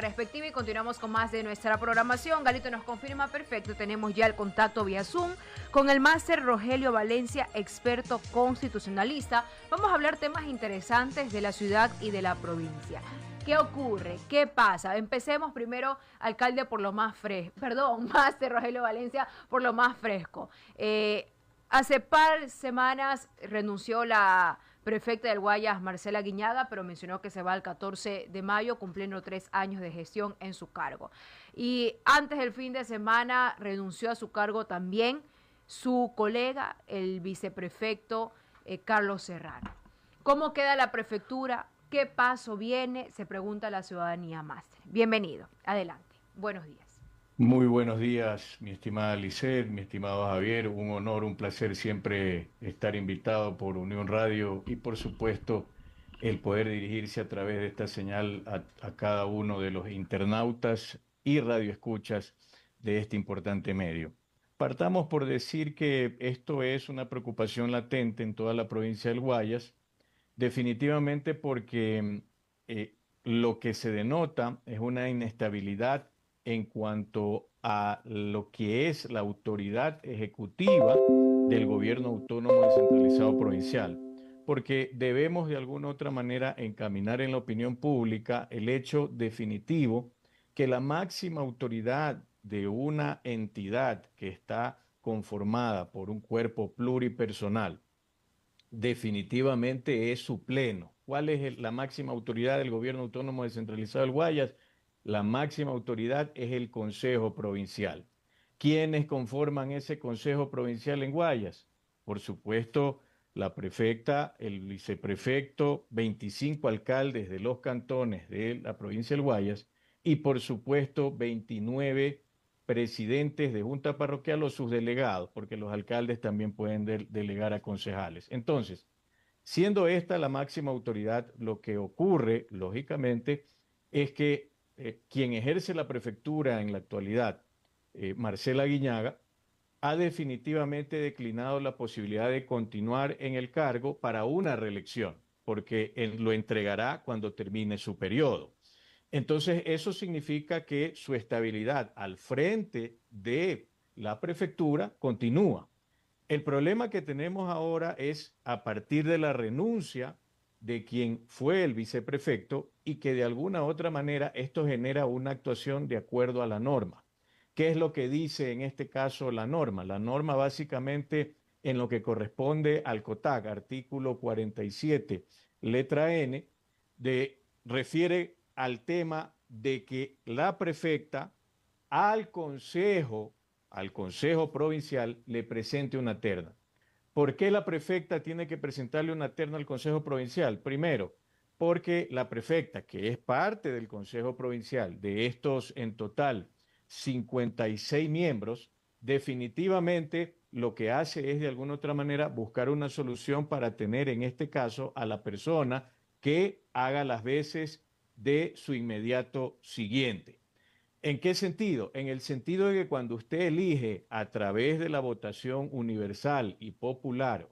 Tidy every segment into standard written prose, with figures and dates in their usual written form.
respectiva y continuamos con más de nuestra programación. Galito nos confirma, perfecto, tenemos ya el contacto vía Zoom con el máster Rogelio Valencia, experto constitucionalista. Vamos a hablar temas interesantes de la ciudad y de la provincia. ¿Qué ocurre? ¿Qué pasa? Empecemos primero, alcalde, por lo más fresco. Perdón, máster Rogelio Valencia, por lo más fresco. Hace par semanas renunció la prefecta del Guayas, Marcela Guiñaga, pero mencionó que se va el 14 de mayo, cumpliendo 3 años de gestión en su cargo. Y antes del fin de semana renunció a su cargo también su colega, el viceprefecto Carlos Serrano. ¿Cómo queda la prefectura? ¿Qué paso viene? Se pregunta la ciudadanía, máster. Bienvenido. Adelante. Buenos días. Muy buenos días, mi estimada Lisset, mi estimado Javier. Un honor, un placer siempre estar invitado por Unión Radio y, por supuesto, el poder dirigirse a través de esta señal a cada uno de los internautas y radioescuchas de este importante medio. Partamos por decir que esto es una preocupación latente en toda la provincia del Guayas, definitivamente porque lo que se denota es una inestabilidad en cuanto a lo que es la autoridad ejecutiva del gobierno autónomo descentralizado provincial, porque debemos de alguna u otra manera encaminar en la opinión pública el hecho definitivo que la máxima autoridad de una entidad que está conformada por un cuerpo pluripersonal definitivamente es su pleno. ¿Cuál es la máxima autoridad del gobierno autónomo descentralizado del Guayas? La máxima autoridad es el Consejo Provincial. ¿Quiénes conforman ese Consejo Provincial en Guayas? Por supuesto, la prefecta, el viceprefecto, 25 alcaldes de los cantones de la provincia del Guayas y, por supuesto, 29 presidentes de junta parroquial o sus delegados, porque los alcaldes también pueden delegar a concejales. Entonces, siendo esta la máxima autoridad, lo que ocurre, lógicamente, es que quien ejerce la prefectura en la actualidad, Marcela Guiñaga, ha definitivamente declinado la posibilidad de continuar en el cargo para una reelección, porque él lo entregará cuando termine su periodo. Entonces, eso significa que su estabilidad al frente de la prefectura continúa. El problema que tenemos ahora es a partir de la renuncia de quien fue el viceprefecto y que de alguna u otra manera esto genera una actuación de acuerdo a la norma. ¿Qué es lo que dice en este caso la norma? La norma básicamente en lo que corresponde al COTAC, artículo 47, letra N, refiere al tema de que la prefecta al consejo, al consejo provincial le presente una terna. ¿Por qué la prefecta tiene que presentarle una terna al consejo provincial? Primero, porque la prefecta, que es parte del consejo provincial, de estos en total 56 miembros, definitivamente lo que hace es de alguna otra manera buscar una solución para tener en este caso a la persona que haga las veces de su inmediato siguiente. ¿En qué sentido? En el sentido de que cuando usted elige a través de la votación universal y popular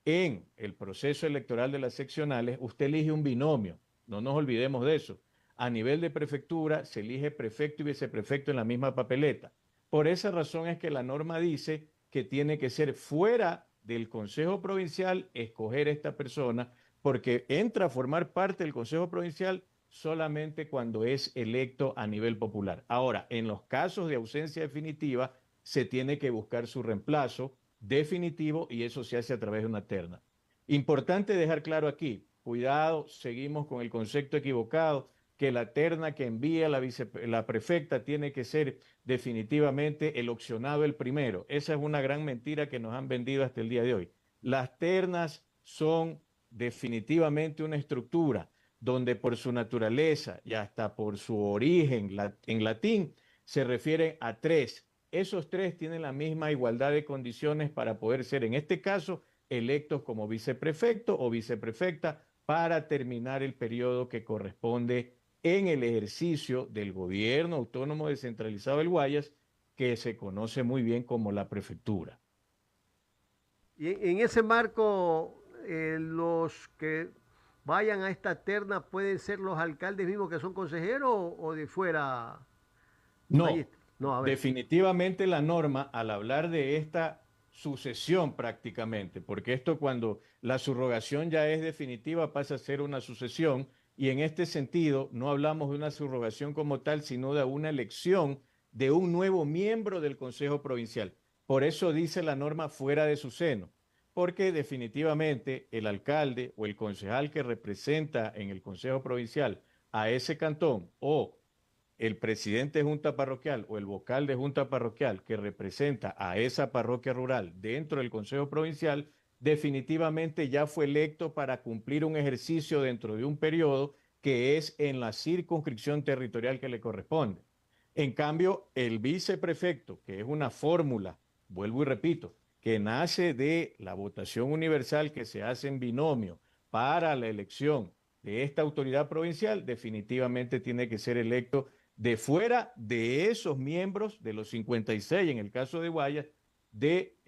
en el proceso electoral de las seccionales, usted elige un binomio. No nos olvidemos de eso. A nivel de prefectura se elige prefecto y viceprefecto en la misma papeleta. Por esa razón es que la norma dice que tiene que ser fuera del Consejo Provincial escoger a esta persona porque entra a formar parte del Consejo Provincial solamente cuando es electo a nivel popular. Ahora, en los casos de ausencia definitiva, se tiene que buscar su reemplazo definitivo y eso se hace a través de una terna. Importante dejar claro aquí, cuidado, seguimos con el concepto equivocado, que la terna que envía la prefecta tiene que ser definitivamente el opcionado el primero. Esa es una gran mentira que nos han vendido hasta el día de hoy. Las ternas son definitivamente una estructura donde por su naturaleza y hasta por su origen en latín se refieren a tres. Esos tres tienen la misma igualdad de condiciones para poder ser, en este caso, electos como viceprefecto o viceprefecta para terminar el periodo que corresponde en el ejercicio del gobierno autónomo descentralizado del Guayas, que se conoce muy bien como la prefectura. Y en ese marco, los que vayan a esta terna pueden ser los alcaldes mismos que son consejeros o de fuera? Ahí, No, no, a ver. definitivamente la norma, al hablar de esta sucesión prácticamente, porque esto cuando la subrogación ya es definitiva pasa a ser una sucesión, y en este sentido no hablamos de una subrogación como tal, sino de una elección de un nuevo miembro del Consejo Provincial. Por eso dice la norma fuera de su seno, porque definitivamente el alcalde o el concejal que representa en el Consejo Provincial a ese cantón o el presidente de junta parroquial o el vocal de junta parroquial que representa a esa parroquia rural dentro del Consejo Provincial, definitivamente ya fue electo para cumplir un ejercicio dentro de un periodo que es en la circunscripción territorial que le corresponde. En cambio, el viceprefecto, que es una fórmula, vuelvo y repito, que nace de la votación universal que se hace en binomio para la elección de esta autoridad provincial, definitivamente tiene que ser electo de fuera de esos miembros, de los 56 en el caso de Guayas, de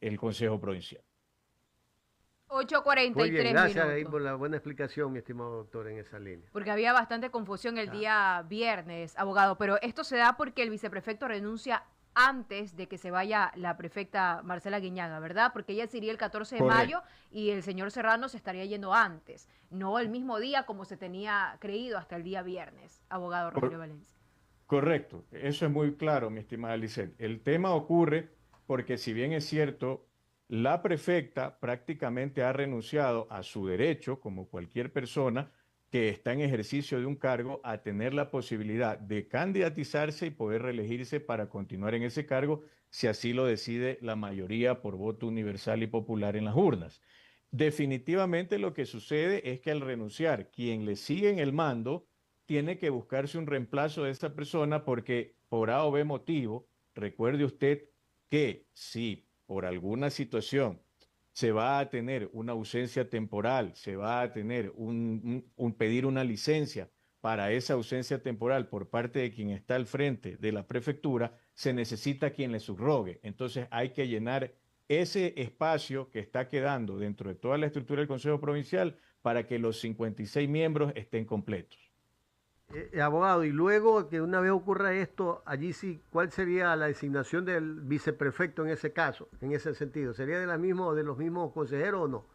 el Consejo Provincial. Muy bien, 8:43 gracias ahí minutos. por la buena explicación, mi estimado doctor, en esa línea. Porque había bastante confusión el día viernes, abogado, pero esto se da porque el viceprefecto renuncia antes de que se vaya la prefecta Marcela Guiñaga, ¿verdad? Porque ella se iría el 14 de Correcto. mayo y el señor Serrano se estaría yendo antes, no el mismo día como se tenía creído hasta el día viernes, abogado Rogelio Cor Valencia. Correcto, eso es muy claro, mi estimada Lisset. El tema ocurre porque si bien es cierto, la prefecta prácticamente ha renunciado a su derecho, como cualquier persona que está en ejercicio de un cargo, a tener la posibilidad de candidatizarse y poder reelegirse para continuar en ese cargo, si así lo decide la mayoría por voto universal y popular en las urnas. Definitivamente lo que sucede es que al renunciar, quien le sigue en el mando, tiene que buscarse un reemplazo de esa persona porque por A o B motivo, recuerde usted que si por alguna situación se va a tener una ausencia temporal, se va a tener pedir una licencia para esa ausencia temporal por parte de quien está al frente de la prefectura, se necesita quien le subrogue. Entonces hay que llenar ese espacio que está quedando dentro de toda la estructura del Consejo Provincial para que los 56 miembros estén completos. Abogado, y luego que una vez ocurra esto, allí sí, ¿cuál sería la designación del viceprefecto en ese caso, en ese sentido? ¿Sería de los mismos consejeros o no?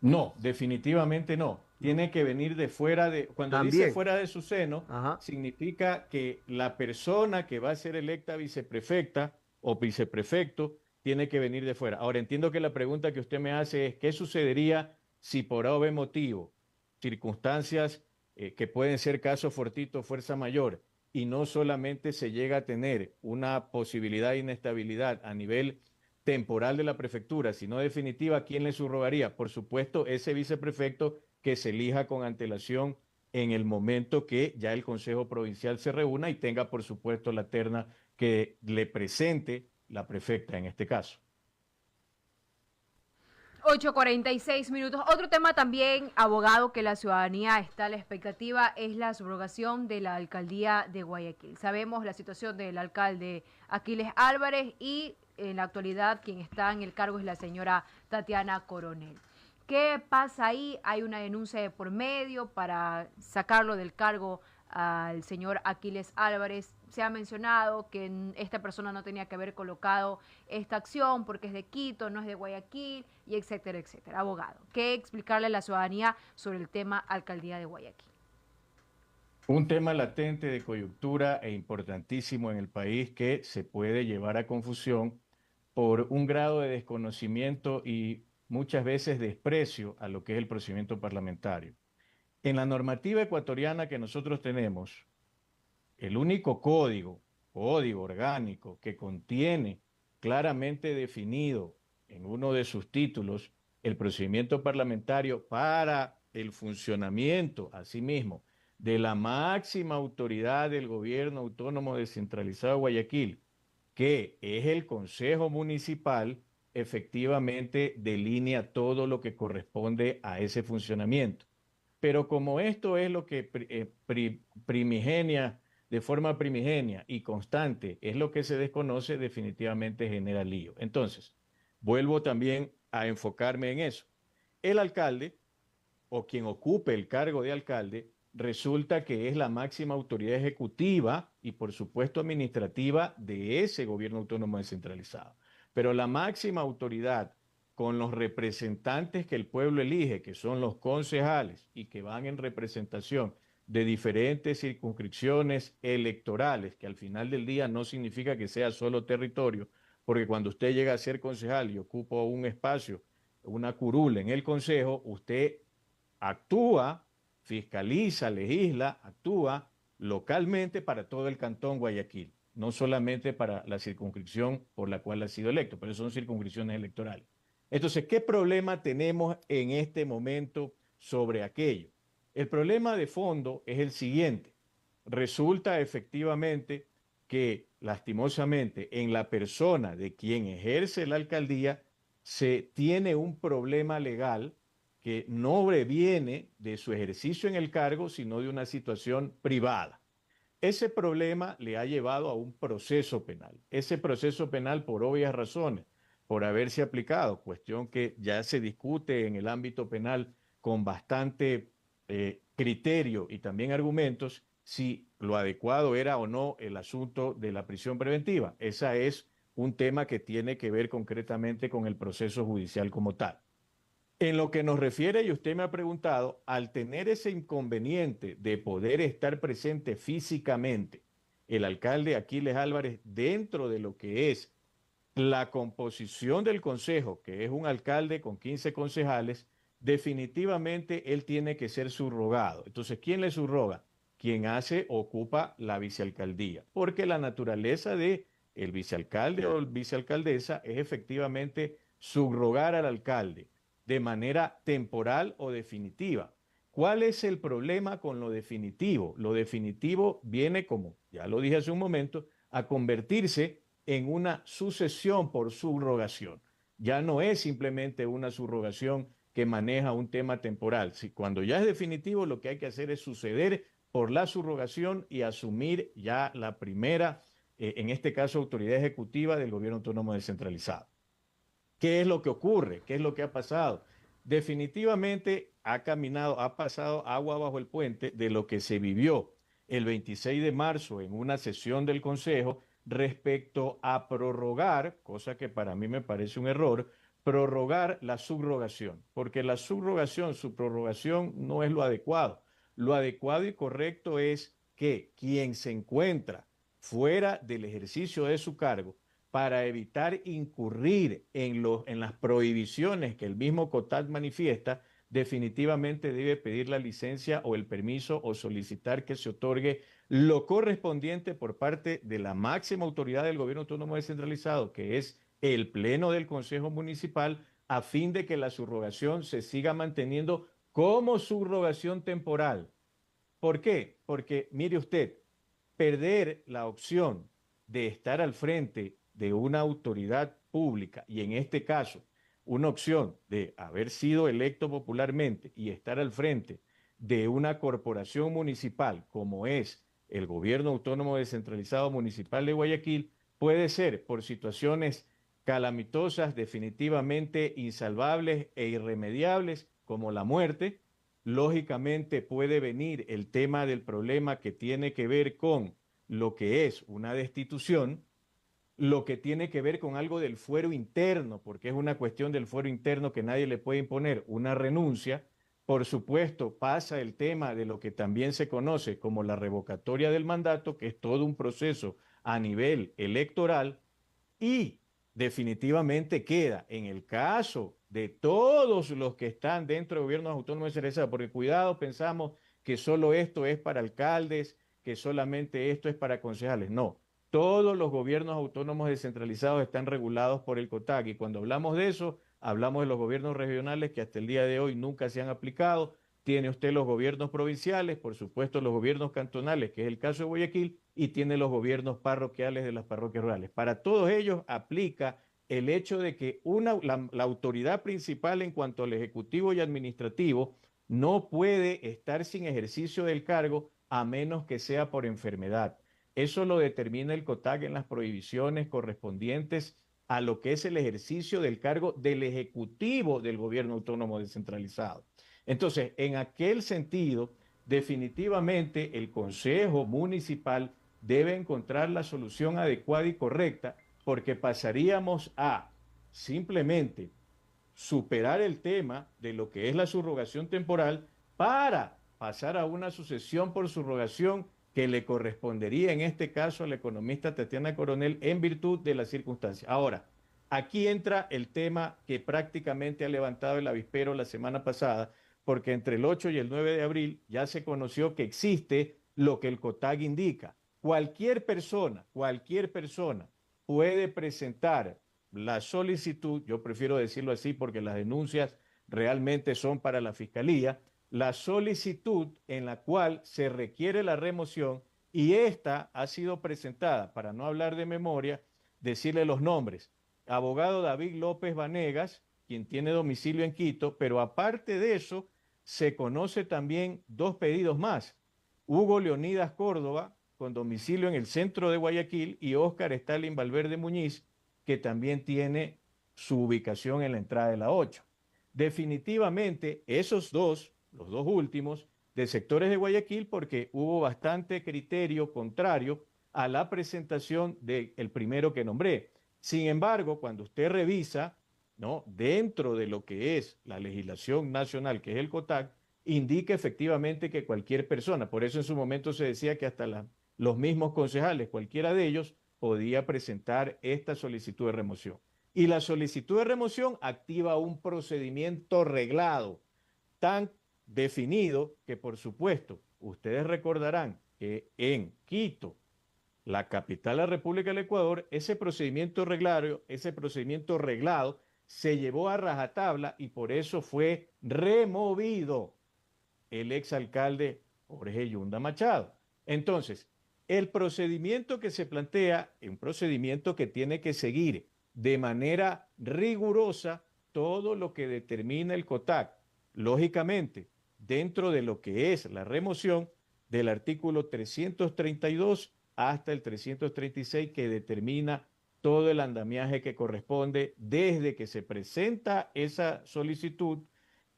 No, definitivamente no. ¿No? Tiene que venir de fuera de, cuando dice También. fuera de su seno, Ajá. significa que la persona que va a ser electa viceprefecta o viceprefecto tiene que venir de fuera. Ahora, entiendo que la pregunta que usted me hace es, ¿qué sucedería si por A o B motivo, circunstancias que pueden ser caso fortuito, fuerza mayor, y no solamente se llega a tener una posibilidad de inestabilidad a nivel temporal de la prefectura, sino definitiva, ¿quién le subrogaría? Por supuesto, ese viceprefecto que se elija con antelación en el momento que ya el Consejo Provincial se reúna y tenga, por supuesto, la terna que le presente la prefecta en este caso. 8:46 minutos. Otro tema también, abogado, que la ciudadanía está a la expectativa es la subrogación de la alcaldía de Guayaquil. Sabemos la situación del alcalde Aquiles Álvarez y en la actualidad quien está en el cargo es la señora Tatiana Coronel. ¿Qué pasa ahí? Hay una denuncia de por medio para sacarlo del cargo al señor Aquiles Álvarez. Se ha mencionado que esta persona no tenía que haber colocado esta acción porque es de Quito, no es de Guayaquil, y etcétera, etcétera. Abogado, ¿qué explicarle a la ciudadanía sobre el tema alcaldía de Guayaquil? Un tema latente de coyuntura e importantísimo en el país que se puede llevar a confusión por un grado de desconocimiento y muchas veces desprecio a lo que es el procedimiento parlamentario. En la normativa ecuatoriana que nosotros tenemos, el único código orgánico que contiene claramente definido en uno de sus títulos el procedimiento parlamentario para el funcionamiento, asimismo, de la máxima autoridad del gobierno autónomo descentralizado de Guayaquil, que es el Consejo Municipal, efectivamente delinea todo lo que corresponde a ese funcionamiento. Pero como esto es lo que primigenia, de forma primigenia y constante, es lo que se desconoce, definitivamente genera lío. Entonces, vuelvo también a enfocarme en eso. El alcalde o quien ocupe el cargo de alcalde, resulta que es la máxima autoridad ejecutiva y por supuesto administrativa de ese gobierno autónomo descentralizado. Pero la máxima autoridad con los representantes que el pueblo elige, que son los concejales y que van en representación de diferentes circunscripciones electorales, que al final del día no significa que sea solo territorio, porque cuando usted llega a ser concejal y ocupa un espacio, una curul en el consejo, usted actúa, fiscaliza, legisla, actúa localmente para todo el cantón Guayaquil, no solamente para la circunscripción por la cual ha sido electo, pero son circunscripciones electorales. Entonces, ¿qué problema tenemos en este momento sobre aquello? El problema de fondo es el siguiente. Resulta efectivamente que, lastimosamente, en la persona de quien ejerce la alcaldía se tiene un problema legal que no viene de su ejercicio en el cargo, sino de una situación privada. Ese problema le ha llevado a un proceso penal. Ese proceso penal, por obvias razones, por haberse aplicado, cuestión que ya se discute en el ámbito penal con bastante criterio y también argumentos, si lo adecuado era o no el asunto de la prisión preventiva. Ese es un tema que tiene que ver concretamente con el proceso judicial como tal. En lo que nos refiere, y usted me ha preguntado, al tener ese inconveniente de poder estar presente físicamente, el alcalde Aquiles Álvarez, dentro de lo que es la composición del consejo, que es un alcalde con 15 concejales, definitivamente él tiene que ser subrogado. Entonces, ¿quién le subroga? Quien ocupa la vicealcaldía, porque la naturaleza de el vicealcalde o vicealcaldesa es efectivamente subrogar al alcalde de manera temporal o definitiva. ¿Cuál es el problema con lo definitivo? Lo definitivo viene, como ya lo dije hace un momento, a convertirse en una sucesión por subrogación. Ya no es simplemente una subrogación que maneja un tema temporal. Si cuando ya es definitivo, lo que hay que hacer es suceder por la subrogación y asumir ya la primera, en este caso, autoridad ejecutiva del gobierno autónomo descentralizado. ¿Qué es lo que ocurre? ¿Qué es lo que ha pasado? Definitivamente ha pasado agua bajo el puente de lo que se vivió el 26 de marzo en una sesión del Consejo respecto a prorrogar, cosa que para mí me parece un error, prorrogar la subrogación, porque la subrogación, su prorrogación no es lo adecuado. Lo adecuado y correcto es que quien se encuentra fuera del ejercicio de su cargo, para evitar incurrir en las prohibiciones que el mismo COTAD manifiesta, definitivamente debe pedir la licencia o el permiso o solicitar que se otorgue lo correspondiente por parte de la máxima autoridad del gobierno autónomo descentralizado, que es el Pleno del Consejo Municipal, a fin de que la subrogación se siga manteniendo como subrogación temporal. ¿Por qué? Porque, mire usted, perder la opción de estar al frente de una autoridad pública y en este caso una opción de haber sido electo popularmente y estar al frente de una corporación municipal como es el Gobierno Autónomo Descentralizado Municipal de Guayaquil puede ser por situaciones calamitosas, definitivamente insalvables e irremediables como la muerte. Lógicamente puede venir el tema del problema que tiene que ver con lo que es una destitución, lo que tiene que ver con algo del fuero interno, porque es una cuestión del fuero interno que nadie le puede imponer una renuncia. Por supuesto, pasa el tema de lo que también se conoce como la revocatoria del mandato, que es todo un proceso a nivel electoral, y definitivamente queda en el caso de todos los que están dentro de gobiernos autónomos descentralizados, porque cuidado, pensamos que solo esto es para alcaldes, que solamente esto es para concejales. No, todos los gobiernos autónomos descentralizados están regulados por el COTAC y cuando hablamos de eso, hablamos de los gobiernos regionales que hasta el día de hoy nunca se han aplicado. Tiene usted los gobiernos provinciales, por supuesto los gobiernos cantonales, que es el caso de Guayaquil, y tiene los gobiernos parroquiales de las parroquias rurales. Para todos ellos aplica el hecho de que la autoridad principal en cuanto al ejecutivo y administrativo no puede estar sin ejercicio del cargo a menos que sea por enfermedad. Eso lo determina el COTAC en las prohibiciones correspondientes a lo que es el ejercicio del cargo del ejecutivo del gobierno autónomo descentralizado. Entonces, en aquel sentido, definitivamente el Consejo Municipal debe encontrar la solución adecuada y correcta, porque pasaríamos a simplemente superar el tema de lo que es la subrogación temporal para pasar a una sucesión por subrogación que le correspondería en este caso a la economista Tatiana Coronel en virtud de las circunstancias. Ahora, aquí entra el tema que prácticamente ha levantado el avispero la semana pasada, porque entre el 8 y el 9 de abril ya se conoció que existe lo que el COTAG indica. Cualquier persona puede presentar la solicitud, yo prefiero decirlo así porque las denuncias realmente son para la fiscalía, la solicitud en la cual se requiere la remoción, y esta ha sido presentada, para no hablar de memoria, decirle los nombres: abogado David López Vanegas, quien tiene domicilio en Quito, pero aparte de eso, se conoce también dos pedidos más: Hugo Leonidas Córdoba, con domicilio en el centro de Guayaquil, y Óscar Stalin Valverde Muñiz, que también tiene su ubicación en la entrada de la 8. Definitivamente, esos dos, los dos últimos, de sectores de Guayaquil, porque hubo bastante criterio contrario a la presentación del primero que nombré. Sin embargo, cuando usted revisa, ¿no?, dentro de lo que es la legislación nacional, que es el COTAC, indica efectivamente que cualquier persona, por eso en su momento se decía que hasta los mismos concejales, cualquiera de ellos, podía presentar esta solicitud de remoción. Y la solicitud de remoción activa un procedimiento reglado, tan definido que, por supuesto, ustedes recordarán que en Quito, la capital de la República del Ecuador, ese procedimiento reglado se llevó a rajatabla y por eso fue removido el exalcalde Jorge Yunda Machado. Entonces, el procedimiento que se plantea es un procedimiento que tiene que seguir de manera rigurosa todo lo que determina el COTAC. Lógicamente, dentro de lo que es la remoción del artículo 332 hasta el 336, que determina todo el andamiaje que corresponde desde que se presenta esa solicitud,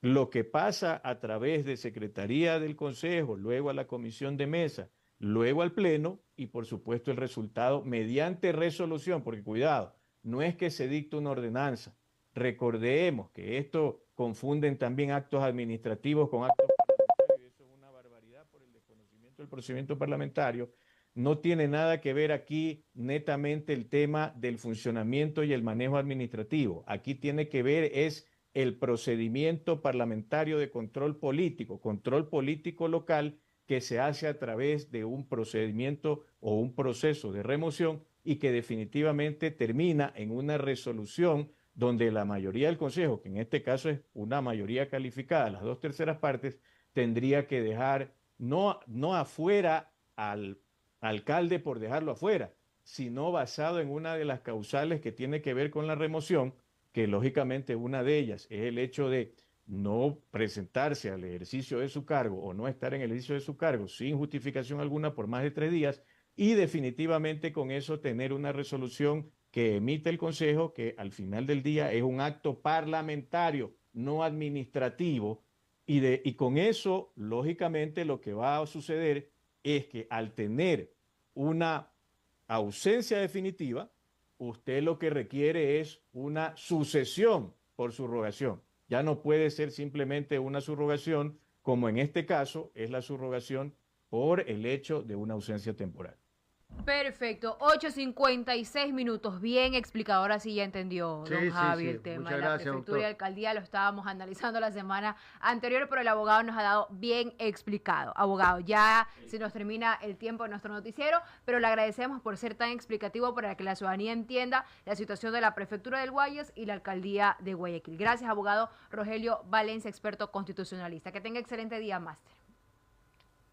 lo que pasa a través de Secretaría del Consejo, luego a la Comisión de Mesa, luego al Pleno y por supuesto el resultado mediante resolución, porque cuidado, no es que se dicte una ordenanza. Recordemos que esto confunden también actos administrativos con actos parlamentarios y eso es una barbaridad por el desconocimiento del procedimiento parlamentario. No tiene nada que ver aquí netamente el tema del funcionamiento y el manejo administrativo. Aquí tiene que ver es el procedimiento parlamentario de control político local, que se hace a través de un procedimiento o un proceso de remoción y que definitivamente termina en una resolución donde la mayoría del Consejo, que en este caso es una mayoría calificada, las 2/3 partes, tendría que dejar no afuera al alcalde por dejarlo afuera, sino basado en una de las causales que tiene que ver con la remoción, que lógicamente una de ellas es el hecho de no presentarse al ejercicio de su cargo o no estar en el ejercicio de su cargo sin justificación alguna por más de 3 días, y definitivamente con eso tener una resolución que emite el Consejo, que al final del día es un acto parlamentario, no administrativo, y con eso, lógicamente, lo que va a suceder es que al tener una ausencia definitiva, usted lo que requiere es una sucesión por subrogación. Ya no puede ser simplemente una subrogación, como en este caso es la subrogación por el hecho de una ausencia temporal. Perfecto, 8:56 minutos, bien explicado, ahora sí ya entendió don Javi el tema Muchas de la gracias, prefectura y doctor. alcaldía, lo estábamos analizando la semana anterior, pero el abogado nos ha dado bien explicado. Abogado, ya se nos termina el tiempo de nuestro noticiero, pero le agradecemos por ser tan explicativo para que la ciudadanía entienda la situación de la prefectura del Guayas y la alcaldía de Guayaquil. Gracias, abogado Rogelio Valencia, experto constitucionalista. Que tenga excelente día, máster.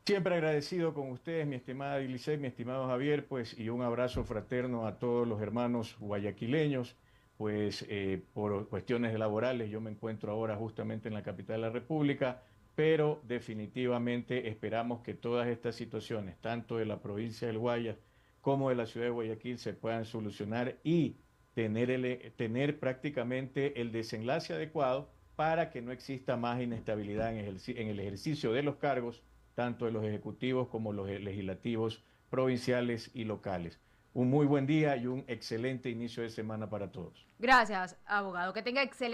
Siempre agradecido con ustedes, mi estimada Ilicey, mi estimado Javier, pues, y un abrazo fraterno a todos los hermanos guayaquileños, pues, por cuestiones laborales, yo me encuentro ahora justamente en la capital de la República, pero definitivamente esperamos que todas estas situaciones, tanto de la provincia del Guayas como de la ciudad de Guayaquil, se puedan solucionar y tener prácticamente el desenlace adecuado para que no exista más inestabilidad en el ejercicio de los cargos, tanto de los ejecutivos como los legislativos provinciales y locales. Un muy buen día y un excelente inicio de semana para todos. Gracias, abogado. Que tenga excelente